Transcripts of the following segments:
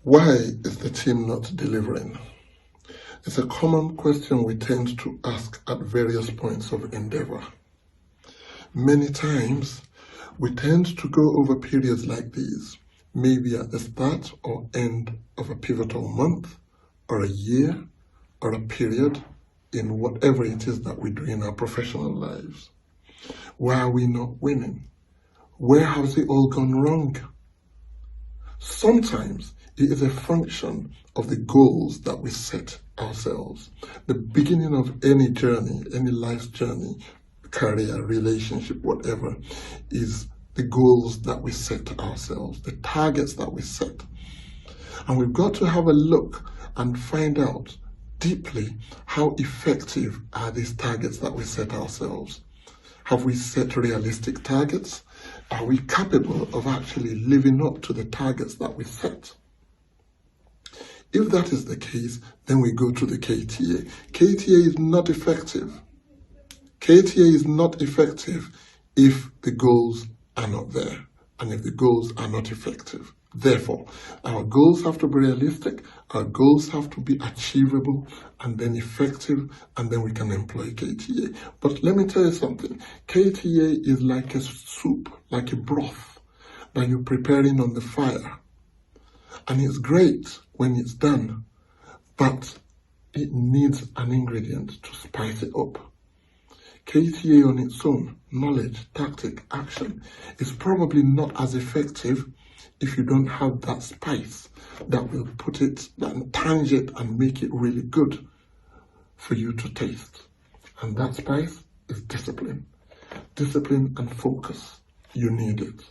Why is the team not delivering? It's a common question we tend to ask at various points of endeavor. Many times, we tend to go over periods like these, maybe at the start or end of a pivotal month, or a year, or a period in whatever it is that we do in our professional lives. Why are we not winning? Where has it all gone wrong? Sometimes it is a function of the goals that we set ourselves. The beginning of any journey, any life journey, career, relationship, whatever, is the goals that we set ourselves, the targets that we set. And we've got to have a look and find out deeply how effective are these targets that we set ourselves. Have we set realistic targets? Are we capable of actually living up to the targets that we set? If that is the case, then we go to the KTA. KTA is not effective. KTA is not effective if the goals are not there and if the goals are not effective. Therefore, our goals have to be realistic, our goals have to be achievable and then effective, and then we can employ KTA. But let me tell you something, KTA is like a soup, like a broth that you're preparing on the fire. And it's great when it's done, but it needs an ingredient to spice it up. KTA on its own, knowledge, tactic, action, is probably not as effective if you don't have that spice that will put it, that tange it and make it really good for you to taste. And that spice is discipline. Discipline and focus. You need it.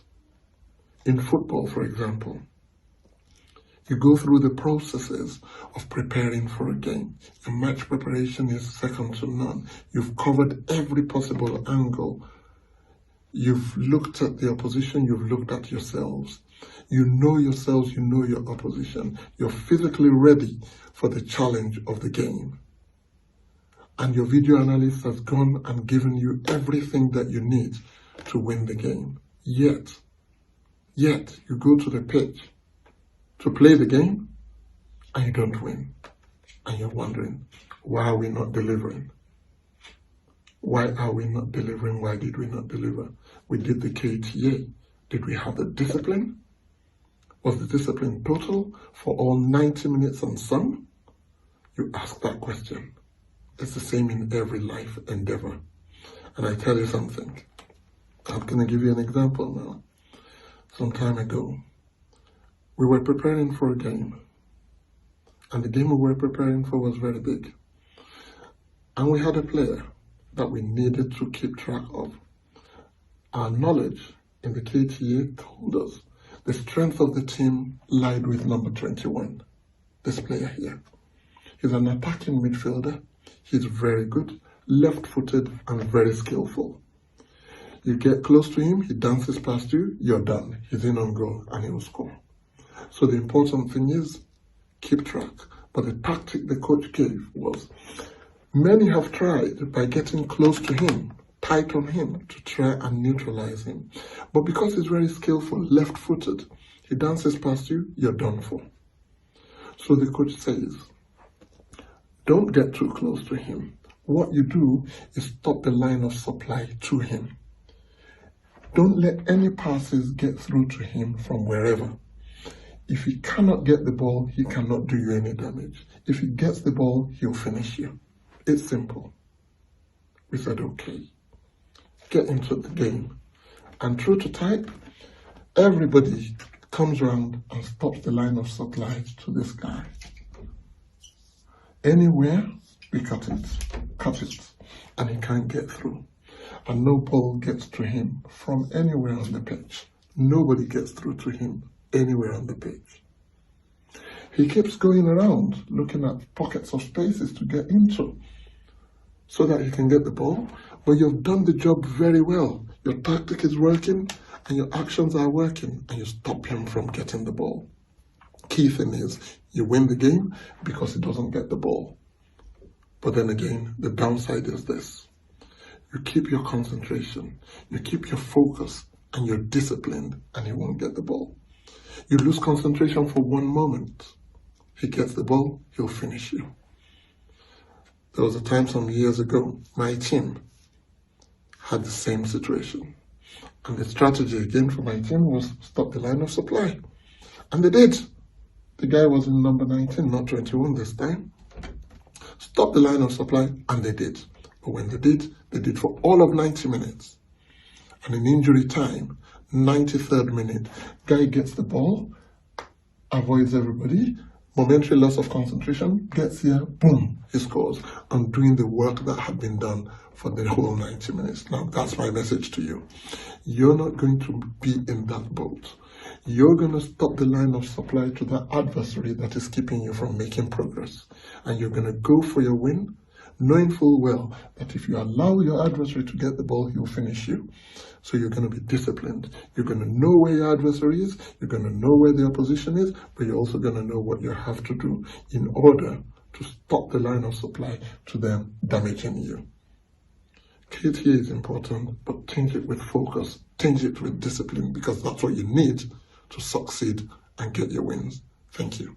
In football, for example, you go through the processes of preparing for a game. Your match preparation is second to none. You've covered every possible angle. You've looked at the opposition, you've looked at yourselves. You know yourselves, you know your opposition. You're physically ready for the challenge of the game. And your video analyst has gone and given you everything that you need to win the game. Yet, you go to the pitch to play the game and you don't win. And you're wondering, why are we not delivering? Why are we not delivering? Why did we not deliver? We did the KTA. Did we have the discipline? Was the discipline total for all 90 minutes and some? You ask that question. It's the same in every life endeavor. And I tell you something. I'm going to give you an example now. Some time ago, we were preparing for a game. And the game we were preparing for was very big. And we had a player that we needed to keep track of. Our knowledge in the KTA told us the strength of the team lied with number 21, this player here. He's an attacking midfielder. He's very good, left-footed and very skillful. You get close to him, he dances past you, you're done. He's in on goal and he will score. So the important thing is, keep track. But the tactic the coach gave was, many have tried by getting close to him, tight on him, to try and neutralize him. But because he's very skillful, left-footed, he dances past you, you're done for. So the coach says, don't get too close to him. What you do is stop the line of supply to him. Don't let any passes get through to him from wherever. If he cannot get the ball, he cannot do you any damage. If he gets the ball, he'll finish you. It's simple. We said, okay, get into the game. And true to type, everybody comes around and stops the line of supply to this guy. Anywhere, we cut it, and he can't get through. And no ball gets to him from anywhere on the pitch. Nobody gets through to him anywhere on the pitch. He keeps going around, looking at pockets of spaces to get into, so that he can get the ball. But you've done the job very well. Your tactic is working, and your actions are working, and you stop him from getting the ball. Key thing is, you win the game because he doesn't get the ball. But then again, the downside is this. You keep your concentration, you keep your focus, and you're disciplined, and he won't get the ball. You lose concentration for one moment. He gets the ball, he'll finish you. There was a time some years ago, my team had the same situation. And the strategy again for my team was stop the line of supply. And they did. The guy was in number 19, not 21 this time. Stop the line of supply, and they did. But when they did for all of 90 minutes. And in injury time, 93rd minute, guy gets the ball, avoids everybody, momentary loss of concentration, gets here, boom, he scores, on doing the work that had been done for the whole 90 minutes. Now, that's my message to you. You're not going to be in that boat. You're going to stop the line of supply to that adversary that is keeping you from making progress. And you're going to go for your win, knowing full well that if you allow your adversary to get the ball, he'll finish you. So you're going to be disciplined. You're going to know where your adversary is. You're going to know where the opposition is, but you're also going to know what you have to do in order to stop the line of supply to them damaging you. KTA is important, but tinge it with focus, tinge it with discipline, because that's what you need to succeed and get your wins. Thank you.